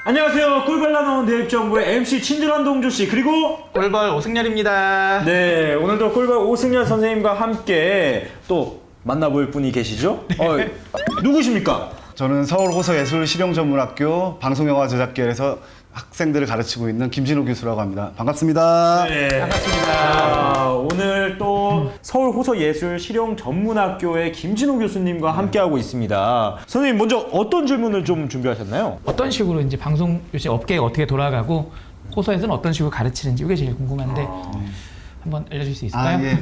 안녕하세요. 꿀벌나 나온 대입정보의 MC 친절한 동주씨 그리고 꿀벌 오승열입니다. 네, 오늘도 꿀벌 오승열 선생님과 함께 또 만나볼 분이 계시죠? 누구십니까? 저는 서울호서예술실용전문학교 방송영화제작계에서 학생들을 가르치고 있는 김진호 교수라고 합니다. 반갑습니다. 네, 반갑습니다. 오늘 또 서울호서예술실용전문학교의 김진호 교수님과 함께하고 있습니다. 선생님 먼저 어떤 질문을 좀 준비하셨나요? 어떤 식으로 이제 방송 요새 업계가 어떻게 돌아가고 호서에서는 어떤 식으로 가르치는지 이게 제일 궁금한데 한번 알려줄 수 있을까요? 예.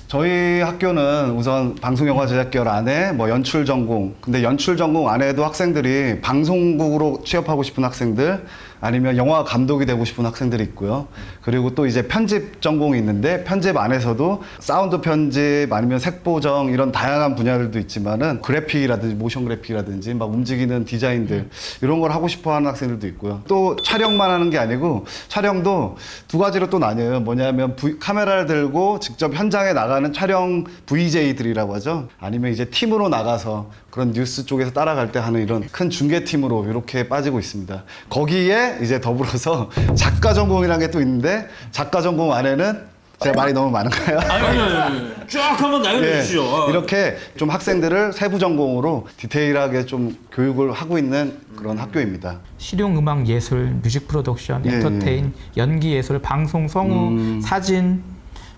저희 학교는 우선 방송영화제작계열 안에 뭐 연출 전공, 근데 연출 전공 안에도 학생들이 방송국으로 취업하고 싶은 학생들, 아니면 영화 감독이 되고 싶은 학생들이 있고요. 그리고 또 이제 편집 전공이 있는데 편집 안에서도 사운드 편집 아니면 색보정 이런 다양한 분야들도 있지만은 그래픽이라든지 모션 그래픽이라든지 막 움직이는 디자인들 이런 걸 하고 싶어 하는 학생들도 있고요. 또 촬영만 하는 게 아니고 촬영도 두 가지로 또 나뉘어요. 뭐냐면 카메라를 들고 직접 현장에 나가는 촬영 VJ들이라고 하죠. 아니면 이제 팀으로 나가서 그런 뉴스 쪽에서 따라갈 때 하는 이런 큰 중계팀으로 이렇게 빠지고 있습니다. 거기에 이제 더불어서 작가 전공이라는 게 또 있는데 작가 전공 안에는 제가 말이 너무 많은가요? 아니, 쫙 한번 나열해주시죠. 이렇게 좀 학생들을 세부 전공으로 디테일하게 좀 교육을 하고 있는 그런 학교입니다. 실용 음악 예술, 뮤직 프로덕션, 엔터테인, 연기 예술, 방송 성우, 사진,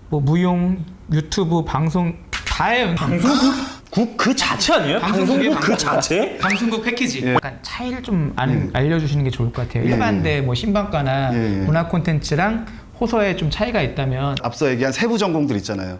뭐 무용, 유튜브, 방송 다해요. 방송국 그 자체 아니에요? 방송국 그 자체? 방송국 패키지. 약간 차이를 좀 알려주시는 게 좋을 것 같아요. 일반대 뭐 신방과나 문화 콘텐츠랑 호서에 좀 차이가 있다면 앞서 얘기한 세부 전공들 있잖아요.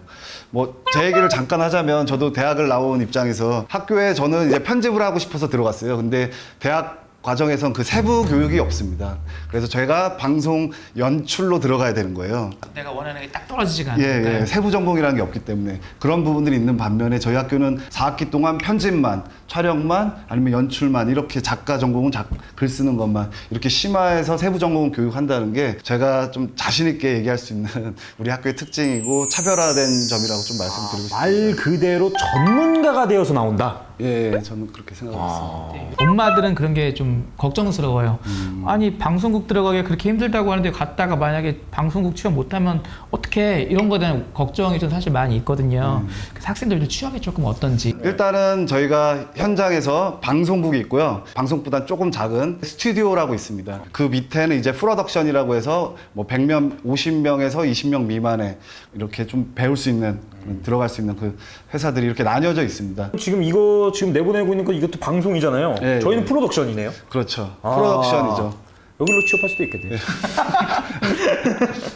뭐 제 얘기를 잠깐 하자면 저도 대학을 나온 입장에서 학교에 저는 이제 편집을 하고 싶어서 들어갔어요. 근데 대학 과정에선 그 세부 교육이 없습니다. 그래서 제가 방송 연출로 들어가야 되는 거예요. 내가 원하는 게 딱 떨어지지가 않으니까. 예, 세부 전공이라는 게 없기 때문에 그런 부분들이 있는 반면에 저희 학교는 4학기 동안 편집만, 촬영만, 아니면 연출만 이렇게 작가 전공은 글 쓰는 것만 이렇게 심화해서 세부 전공 교육한다는 게 제가 좀 자신 있게 얘기할 수 있는 우리 학교의 특징이고 차별화된 점이라고 좀 말씀드리고 싶습니다. 말 그대로 전문가가 되어서 나온다. 예, 저는 그렇게 생각하고 있습니다. 엄마들은 그런 게 좀 걱정스러워요. 아니 방송국 들어가기 그렇게 힘들다고 하는데 갔다가 만약에 방송국 취업 못하면 어떻게 이런 거에 대한 걱정이 좀 사실 많이 있거든요. 그래서 학생들도 취업이 조금 어떤지. 일단은 저희가 현장에서 방송국이 있고요. 방송국보다 조금 작은 스튜디오라고 있습니다. 그 밑에는 이제 프로덕션이라고 해서 뭐 100명, 50명에서 20명 미만의 이렇게 좀 배울 수 있는 들어갈 수 있는 그 회사들이 이렇게 나뉘어져 있습니다. 지금 이거 지금 내보내고 있는 거 이것도 방송이잖아요. 예, 저희는 예. 프로덕션이네요. 그렇죠. 프로덕션이죠. 여기로 취업할 수도 있겠네요.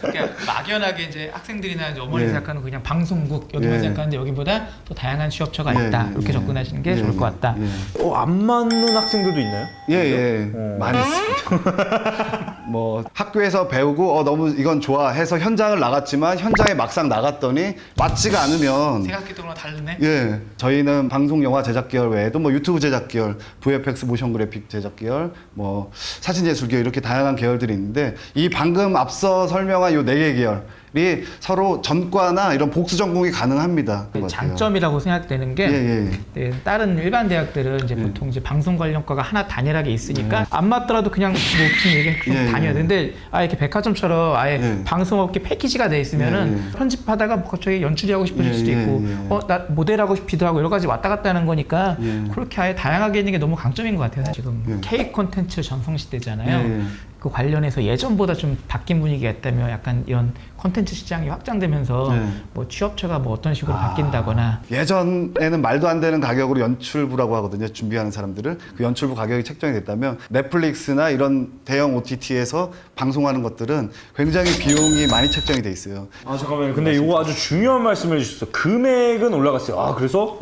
그냥 막연하게 이제 학생들이나 이제 어머니 예. 생각하는 그냥 방송국 여기만 예. 생각하는데 여기보다 또 다양한 취업처가 예, 있다. 예, 이렇게 예. 접근하시는 게 예, 좋을 것 예, 같다. 예. 안 맞는 학생들도 있나요? 예. 많이 있습니다. 뭐 학교에서 배우고 너무 이건 좋아 해서 현장을 나갔지만 현장에 막상 나갔더니 맞지가 않으면 생각했던 거랑 다르네. 예, 저희는 방송 영화 제작 계열 외에도 뭐 유튜브 제작 계열, VFX 모션 그래픽 제작 계열, 뭐 사진 예술 계열 이렇게 다양한 계열들이 있는데 이 방금 앞서 설명한 요 4개 계열이 서로 전과나 이런 복수 전공이 가능합니다. 장점이라고 생각되는 게 네, 다른 일반 대학들은 이제 보통 이제 방송 관련과가 하나 단일하게 있으니까 안 맞더라도 그냥 뭐 무슨 얘기 다녀야 되는데 이렇게 백화점처럼 아예 방송업계 패키지가 돼 있으면은 편집하다가 뭐 갑자기 연출이 하고 싶어질 수도 있고 나 모델하고 싶기도 하고 여러 가지 왔다 갔다 하는 거니까 그렇게 아예 다양하게 있는 게 너무 강점인 것 같아요. 지금 K 콘텐츠 전성 시대잖아요. 그 관련해서 예전보다 좀 바뀐 분위기가 있다면 약간 이런 콘텐츠 시장이 확장되면서 뭐 취업처가 뭐 어떤 식으로 바뀐다거나 예전에는 말도 안 되는 가격으로 연출부라고 하거든요. 준비하는 사람들을 그 연출부 가격이 책정이 됐다면 넷플릭스나 이런 대형 OTT에서 방송하는 것들은 굉장히 비용이 많이 책정이 돼 있어요. 잠깐만요. 근데 이거 아주 중요한 말씀을 해주셨어요. 금액은 올라갔어요. 그래서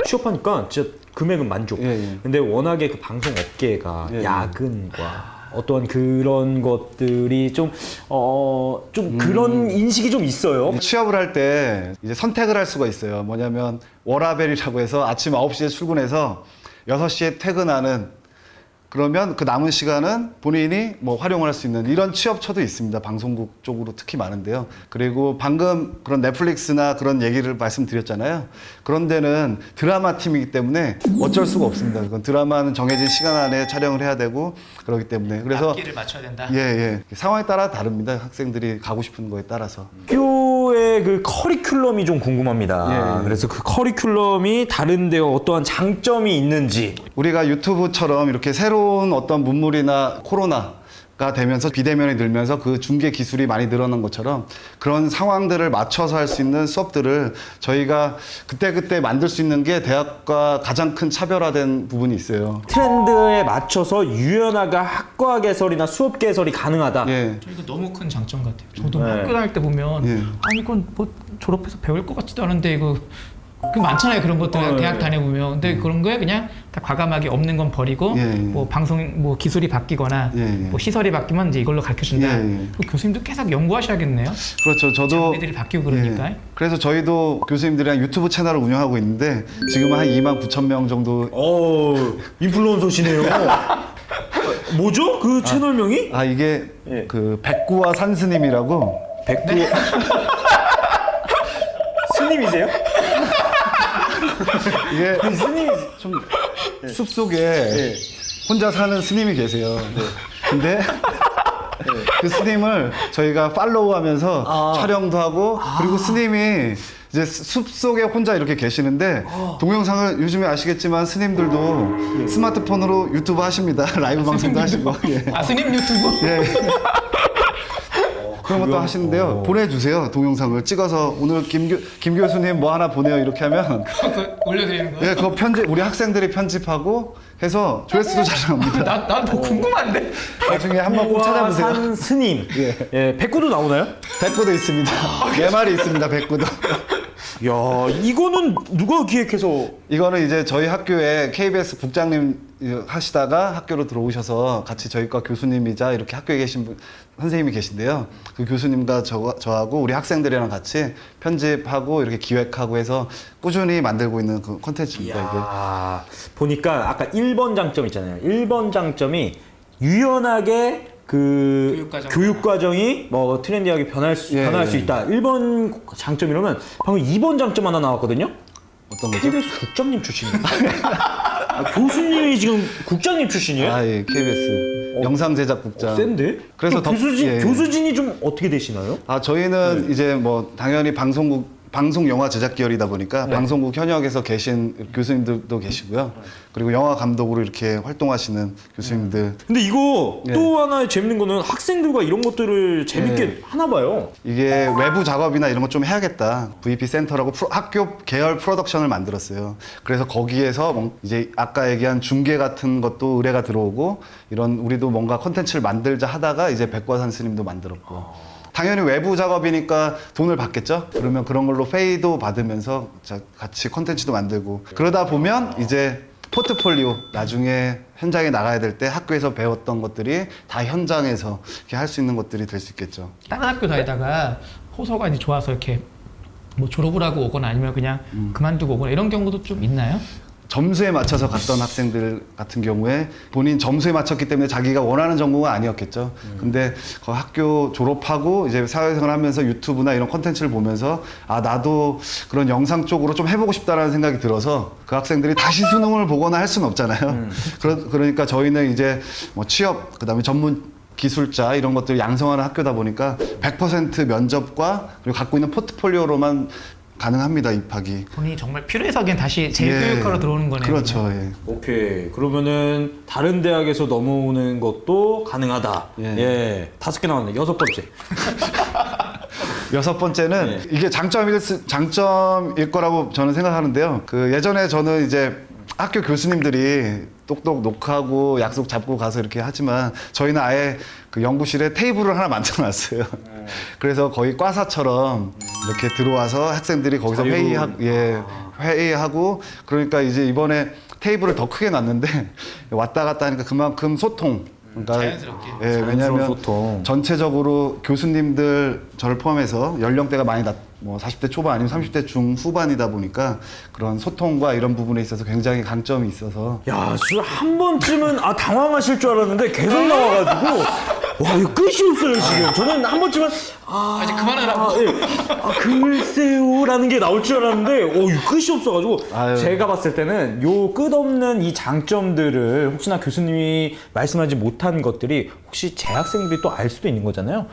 취업하니까 진짜 금액은 만족. 근데 워낙에 그 방송 업계가 야근과 어떤 그런 것들이 좀 그런 인식이 좀 있어요. 취업을 할 때 이제 선택을 할 수가 있어요. 뭐냐면 워라벨이라고 해서 아침 9시에 출근해서 6시에 퇴근하는 그러면 그 남은 시간은 본인이 뭐 활용을 할 수 있는 이런 취업처도 있습니다. 방송국 쪽으로 특히 많은데요. 그리고 방금 그런 넷플릭스나 그런 얘기를 말씀드렸잖아요. 그런 데는 드라마 팀이기 때문에 어쩔 수가 없습니다. 그건 드라마는 정해진 시간 안에 촬영을 해야 되고 그렇기 때문에 그래서 앞길을 맞춰야 된다. 예. 상황에 따라 다릅니다. 학생들이 가고 싶은 거에 따라서. 학교의 그 커리큘럼이 좀 궁금합니다. 예. 그래서 그 커리큘럼이 다른데 어떠한 장점이 있는지. 우리가 유튜브처럼 이렇게 새로운 어떤 문물이나 코로나가 되면서 비대면이 늘면서 그 중계 기술이 많이 늘어난 것처럼 그런 상황들을 맞춰서 할 수 있는 수업들을 저희가 그때그때 만들 수 있는 게 대학과 가장 큰 차별화된 부분이 있어요. 트렌드에 맞춰서 유연하게 학과 개설이나 수업 개설이 가능하다. 예. 저 이거 너무 큰 장점 같아요. 저도 네. 학교 다닐 때 보면 예. 아니 이건 뭐 졸업해서 배울 것 같지도 않은데 이거 그 많잖아요. 그런 것들 대학 다녀보면. 근데 그런 거에 그냥 다 과감하게 없는 건 버리고 예. 뭐 방송 뭐 기술이 바뀌거나 예. 뭐 시설이 바뀌면 이제 이걸로 가르쳐준다. 예. 그 교수님도 계속 연구하셔야겠네요. 그렇죠. 저도 장비들이 바뀌고 그러니까. 예. 그래서 저희도 교수님들이랑 유튜브 채널을 운영하고 있는데 지금은 한 2만 9천 명 정도. 인플루언서시네요. 뭐죠? 그 채널명이? 아 이게 예. 그 백구와 산스님이라고. 백구. 스님이세요? 이게 스님이 좀 숲속에 혼자 사는 스님이 계세요. 근데 그 스님을 저희가 팔로우하면서 촬영도 하고 그리고 스님이 이제 숲속에 혼자 이렇게 계시는데 동영상을 요즘에 아시겠지만 스님들도 스마트폰으로 유튜브 하십니다. 라이브 방송도 하시고. 예. 아 스님 유튜브? 예. 그런 것도 하시는데요. 보내주세요. 동영상을 찍어서 오늘 김 교수님 뭐 하나 보내요 이렇게 하면 그거 올려드리는 거예요? 예, 그거 우리 학생들이 편집하고 해서 조회수도 잘 나옵니다. 난더 궁금한데. 나중에 한번 꼭 찾아보세요. 산 스님. 예, 백구도 나오나요? 백구도 있습니다. 4마리 있습니다. 백구도. 야, 이거는 누가 기획해서? 이거는 이제 저희 학교에 KBS 국장님 하시다가 학교로 들어오셔서 같이 저희과 교수님이자 이렇게 학교에 계신 선생님이 계신데요. 그 교수님과 저하고 우리 학생들이랑 같이 편집하고 이렇게 기획하고 해서 꾸준히 만들고 있는 그 콘텐츠입니다. 이야, 보니까 아까 1번 장점 있잖아요. 1번 장점이 유연하게 그 교육과정이 뭐 트렌디하게 변할 수 있다. 1번 장점이라면 방금 2번 장점 하나 나왔거든요. 어떤 거죠? KBS 국장님 출신입니다. 교수님이 지금 국장님 출신이에요? 아, 예, KBS 영상 제작 국장. 센데? 그래서 교수진이 좀 어떻게 되시나요? 아, 저희는 이제 뭐 당연히 방송 영화 제작 계열이다 보니까 방송국 현역에서 계신 교수님들도 계시고요. 그리고 영화 감독으로 이렇게 활동하시는 교수님들. 근데 이거 또 하나의 재밌는 거는 학생들과 이런 것들을 재밌게 하나 봐요. 이게 외부 작업이나 이런 거 좀 해야겠다. VP 센터라고 학교 계열 프로덕션을 만들었어요. 그래서 거기에서 이제 아까 얘기한 중계 같은 것도 의뢰가 들어오고 이런 우리도 뭔가 콘텐츠를 만들자 하다가 이제 백과산 스님도 만들었고. 당연히 외부 작업이니까 돈을 받겠죠? 그러면 그런 걸로 페이도 받으면서 같이 콘텐츠도 만들고 그러다 보면 이제 포트폴리오 나중에 현장에 나가야 될 때 학교에서 배웠던 것들이 다 현장에서 이렇게 할 수 있는 것들이 될 수 있겠죠. 다른 학교 다니다가 호서가 이제 좋아서 이렇게 뭐 졸업을 하고 오거나 아니면 그냥 그만두고 오거나 이런 경우도 좀 있나요? 점수에 맞춰서 갔던 학생들 같은 경우에 본인 점수에 맞췄기 때문에 자기가 원하는 전공은 아니었겠죠. 근데 그 학교 졸업하고 이제 사회생활 하면서 유튜브나 이런 콘텐츠를 보면서 아, 나도 그런 영상 쪽으로 좀 해보고 싶다라는 생각이 들어서 그 학생들이 다시 수능을 보거나 할 수는 없잖아요. 그러니까 저희는 이제 뭐 취업, 그 다음에 전문 기술자 이런 것들을 양성하는 학교다 보니까 100% 면접과 그리고 갖고 있는 포트폴리오로만 가능합니다, 입학이. 본인이 정말 필요해서 그냥 다시 재교육하러 들어오는 거네요. 그렇죠. 예. 오케이. 그러면은 다른 대학에서 넘어오는 것도 가능하다. 예. 5개 나왔네. 6번째. 6번째는 이게 장점일 거라고 저는 생각하는데요. 그 예전에 저는 이제 학교 교수님들이 똑똑 녹화하고 약속 잡고 가서 이렇게 하지만 저희는 아예 그 연구실에 테이블을 하나 만들어 놨어요. 그래서 거의 과사처럼 이렇게 들어와서 학생들이 거기서 회의하고 그러니까 이제 이번에 테이블을 더 크게 놨는데 왔다 갔다 하니까 그만큼 소통. 그러니까 자연스럽게. 왜냐하면 소통. 전체적으로 교수님들 저를 포함해서 연령대가 많이 뭐 40대 초반 아니면 30대 중후반이다 보니까 그런 소통과 이런 부분에 있어서 굉장히 강점이 있어서 야, 진짜 한 번쯤은 당황하실 줄 알았는데 계속 나와가지고 와, 이거 끝이 없어요 지금. 저는 한 번쯤은 이제 그만하라고. 예. 글쎄요라는 게 나올 줄 알았는데 이거 끝이 없어가지고 아유. 제가 봤을 때는 요 끝없는 이 장점들을 혹시나 교수님이 말씀하지 못한 것들이 혹시 재학생들이 또 알 수도 있는 거잖아요.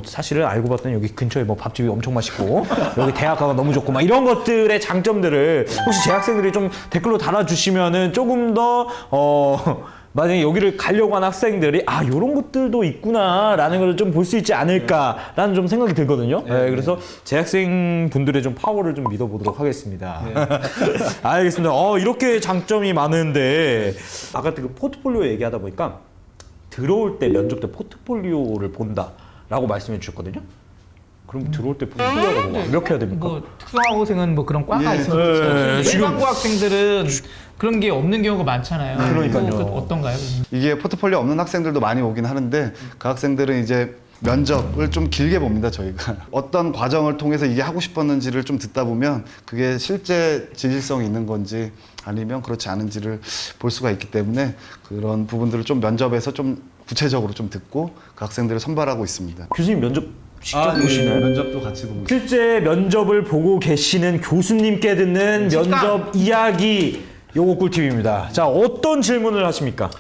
사실은 알고 봤더니 여기 근처에 뭐 밥집이 엄청 맛있고 여기 대학가가 너무 좋고 막 이런 것들의 장점들을 혹시 재학생들이 좀 댓글로 달아주시면은 조금 더 만약에 여기를 가려고 하는 학생들이 요런 것들도 있구나라는 걸 좀 볼 수 있지 않을까라는 좀 생각이 들거든요. 네, 그래서 재학생 분들의 좀 파워를 좀 믿어보도록 하겠습니다. 알겠습니다. 이렇게 장점이 많은데 아까 그 포트폴리오 얘기하다 보니까 들어올 때 면접 때 포트폴리오를 본다라고 말씀해 주셨거든요. 그럼 들어올 때 포트폴리오가 몇 해야 됩니까? 뭐 특성화고생은 뭐 그런 과가 예. 있어요. 지금 일반고 학생들은 그런 게 없는 경우가 많잖아요. 그러니까요. 그거 어떤가요? 이게 포트폴리오 없는 학생들도 많이 오긴 하는데 그 학생들은 이제 면접을 좀 길게 봅니다 저희가. 어떤 과정을 통해서 이게 하고 싶었는지를 좀 듣다 보면 그게 실제 진실성이 있는 건지 아니면 그렇지 않은지를 볼 수가 있기 때문에 그런 부분들을 좀 면접에서 좀 구체적으로 좀 듣고 그 학생들을 선발하고 있습니다. 교수님 면접 직접 보시나요? 면접도 같이 보고 실제 면접을 보고 계시는 교수님께 듣는 면접 이야기, 요거 꿀팁입니다. 자, 어떤 질문을 하십니까?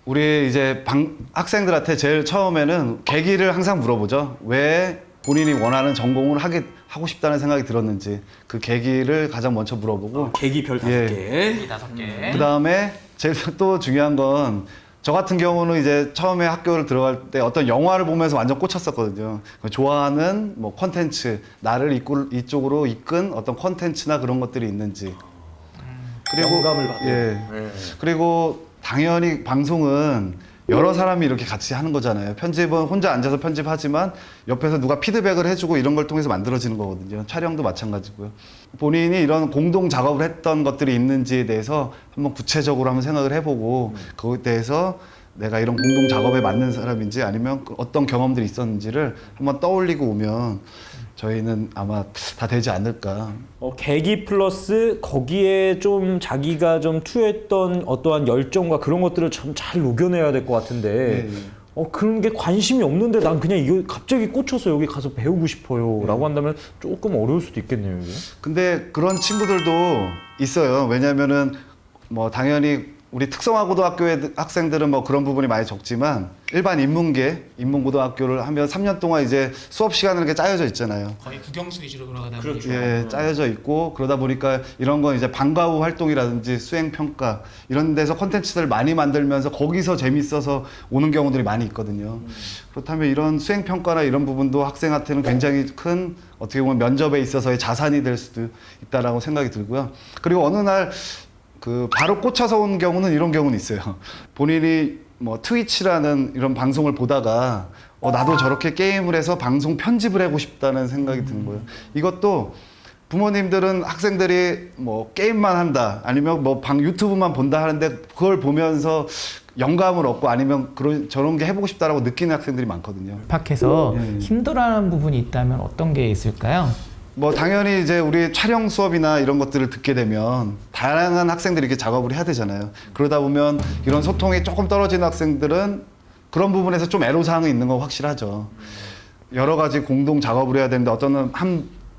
우리 이제 학생들한테 제일 처음에는 계기를 항상 물어보죠. 왜 본인이 원하는 전공을 하고 싶다는 생각이 들었는지 그 계기를 가장 먼저 물어보고 계기 별 5개. 이 5개. 그 다음에 제일 또 중요한 건 저 같은 경우는 이제 처음에 학교를 들어갈 때 어떤 영화를 보면서 완전 꽂혔었거든요. 좋아하는 뭐 콘텐츠, 나를 이쪽으로 이끈 어떤 콘텐츠나 그런 것들이 있는지. 그리고 영감을 받고. 그리고 당연히 방송은 여러 사람이 이렇게 같이 하는 거잖아요. 편집은 혼자 앉아서 편집하지만 옆에서 누가 피드백을 해주고 이런 걸 통해서 만들어지는 거거든요. 촬영도 마찬가지고요. 본인이 이런 공동 작업을 했던 것들이 있는지에 대해서 한번 구체적으로 한번 생각을 해보고 그거에 대해서 내가 이런 공동 작업에 맞는 사람인지 아니면 어떤 경험들이 있었는지를 한번 떠올리고 오면 저희는 아마 다 되지 않을까. 계기 플러스 거기에 좀 자기가 좀 투여했던 어떠한 열정과 그런 것들을 참 잘 녹여내야 될 것 같은데 그런 게 관심이 없는데 난 그냥 이거 갑자기 꽂혀서 여기 가서 배우고 싶어요 라고 한다면 조금 어려울 수도 있겠네요. 이게. 근데 그런 친구들도 있어요. 왜냐면은 뭐 당연히 우리 특성화고등학교의 학생들은 뭐 그런 부분이 많이 적지만 일반 인문고등학교를 하면 3년 동안 이제 수업 시간은 이렇게 짜여져 있잖아요. 거의 국영수 위주로 돌아가다 그렇죠. 예, 짜여져 있고 그러다 보니까 이런 건 이제 방과 후 활동이라든지 수행 평가 이런 데서 콘텐츠들을 많이 만들면서 거기서 재밌어서 오는 경우들이 많이 있거든요. 그렇다면 이런 수행 평가나 이런 부분도 학생한테는 굉장히 큰 어떻게 보면 면접에 있어서의 자산이 될 수도 있다라고 생각이 들고요. 그리고 어느 날 바로 꽂혀서 온 경우는 이런 경우는 있어요. 본인이 뭐 트위치라는 이런 방송을 보다가 나도 저렇게 게임을 해서 방송 편집을 하고 싶다는 생각이 드는 거예요. 이것도 부모님들은 학생들이 뭐 게임만 한다 아니면 뭐 유튜브만 본다 하는데 그걸 보면서 영감을 얻고 아니면 저런 게 해보고 싶다라고 느끼는 학생들이 많거든요. 밖에서 힘들어하는 부분이 있다면 어떤 게 있을까요? 뭐 당연히 이제 우리 촬영 수업이나 이런 것들을 듣게 되면 다양한 학생들이 이렇게 작업을 해야 되잖아요. 그러다 보면 이런 소통이 조금 떨어지는 학생들은 그런 부분에서 좀 애로사항이 있는 건 확실하죠. 여러 가지 공동 작업을 해야 되는데 어떤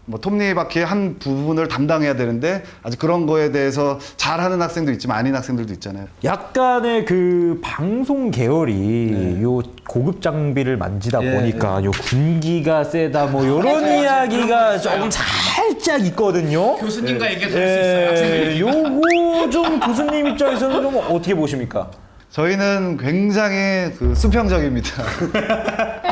뭐 톱니바퀴의 한 부분을 담당해야 되는데 아직 그런 거에 대해서 잘하는 학생도 있지만 아닌 학생들도 있잖아요. 약간의 그 방송 계열이 요 고급 장비를 만지다 보니까 요 군기가 세다 뭐 요런 이야기가 조금 살짝 있거든요. 교수님과 얘기가 될 수 있어요. 요거 좀 교수님 입장에서는 좀 어떻게 보십니까? 저희는 굉장히 수평적입니다.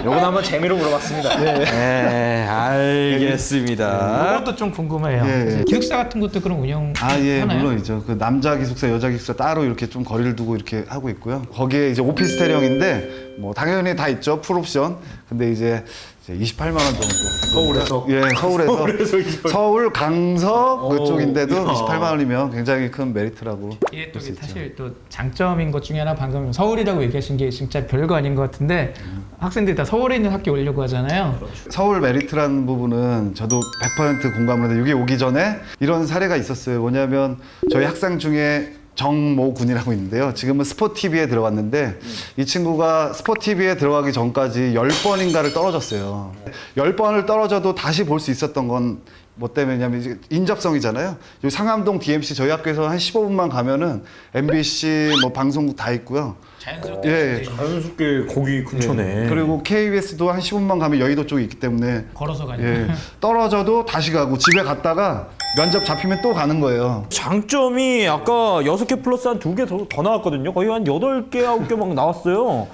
요건 한번 재미로 물어봤습니다. 네, 알겠습니다. 그것도 좀 궁금해요. 예. 기숙사 같은 것도 그런 운영 예, 하나요? 물론이죠. 남자 기숙사, 여자 기숙사 따로 이렇게 좀 거리를 두고 이렇게 하고 있고요. 거기에 이제 오피스텔형인데 뭐 당연히 다 있죠, 풀옵션. 근데 이제 28만 원 정도. 서울에서? 예, 서울에서. 서울에서 28. 서울 강서 그쪽인데도 이야. 28만 원이면 굉장히 큰 메리트라고. 이게 또 사실 또 장점인 것 중에 하나 방금 서울이라고 얘기하신 게 진짜 별거 아닌 것 같은데 학생들이 다 서울에 있는 학교 오려고 하잖아요. 서울 메리트라는 부분은 저도 100% 공감을 하는데 여기 오기 전에 이런 사례가 있었어요. 뭐냐면 저희 학생 중에 정모 군이라고 있는데요. 지금은 스포티비에 들어갔는데 이 친구가 스포티비에 들어가기 전까지 10번인가를 떨어졌어요. 10번을 떨어져도 다시 볼 수 있었던 건 뭐 때문이냐면 이제 인접성이잖아요. 여기 상암동 DMC 저희 학교에서 한 15분만 가면은 MBC 뭐 방송국 다 있고요. 자연스럽게. 예. 자연스럽게 거기 근처네. 그리고 KBS도 한 15분만 가면 여의도 쪽에 있기 때문에 걸어서 가니까. 예. 떨어져도 다시 가고 집에 갔다가 면접 잡히면 또 가는 거예요. 장점이 아까 6개 플러스 한 2개 더 나왔거든요. 거의 한 8개, 9개 막 나왔어요.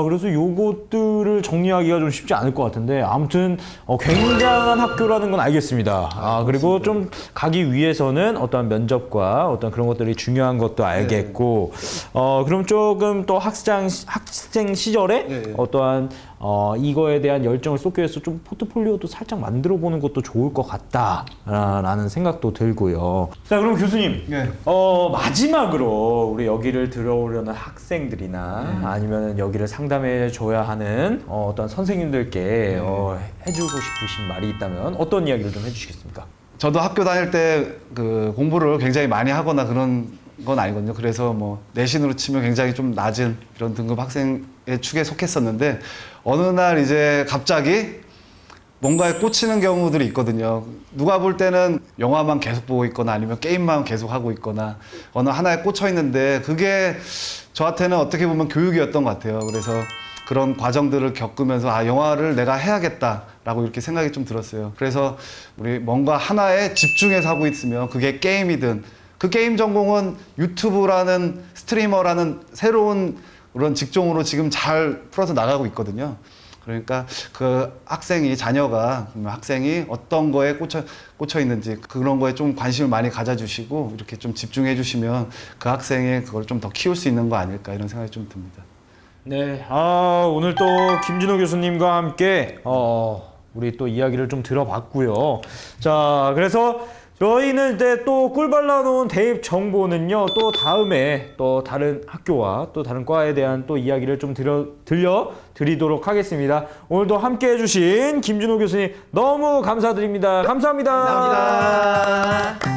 그래서 요것들을 정리하기가 좀 쉽지 않을 것 같은데 아무튼 굉장한 학교라는 건 알겠습니다. 그리고 좀 가기 위해서는 어떤 면접과 어떤 그런 것들이 중요한 것도 알겠고 그럼 조금 또 학생 시절에 어떠한 이거에 대한 열정을 쏟기 위해서 좀 포트폴리오도 살짝 만들어 보는 것도 좋을 것 같다라는 생각도 들고요. 자, 그럼 교수님, 마지막으로 우리 여기를 들어오려는 학생들이나 아니면 여기를 상담해 줘야 하는 어떤 선생님들께 해주고 싶으신 말이 있다면 어떤 이야기를 좀 해주시겠습니까? 저도 학교 다닐 때 그 공부를 굉장히 많이 하거나 그런 건 아니거든요. 그래서 뭐 내신으로 치면 굉장히 좀 낮은 이런 등급 학생의 축에 속했었는데 어느 날 이제 갑자기 뭔가에 꽂히는 경우들이 있거든요. 누가 볼 때는 영화만 계속 보고 있거나 아니면 게임만 계속 하고 있거나 어느 하나에 꽂혀 있는데 그게 저한테는 어떻게 보면 교육이었던 것 같아요. 그래서 그런 과정들을 겪으면서 영화를 내가 해야겠다라고 이렇게 생각이 좀 들었어요. 그래서 우리 뭔가 하나에 집중해서 하고 있으면 그게 게임이든 그 게임 전공은 유튜브라는 스트리머라는 새로운 그런 직종으로 지금 잘 풀어서 나가고 있거든요. 그러니까 그 자녀가 학생이 어떤 거에 꽂혀 있는지 그런 거에 좀 관심을 많이 가져주시고 이렇게 좀 집중해 주시면 그 학생이 그걸 좀 더 키울 수 있는 거 아닐까 이런 생각이 좀 듭니다. 네, 오늘 또 김진호 교수님과 함께 우리 또 이야기를 좀 들어봤고요. 자, 그래서 저희는 이제 또 꿀발라 놓은 대입 정보는요, 또 다음에 또 다른 학교와 또 다른 과에 대한 또 이야기를 좀 들려드리도록 하겠습니다. 오늘도 함께 해주신 김진호 교수님 너무 감사드립니다. 감사합니다. 감사합니다.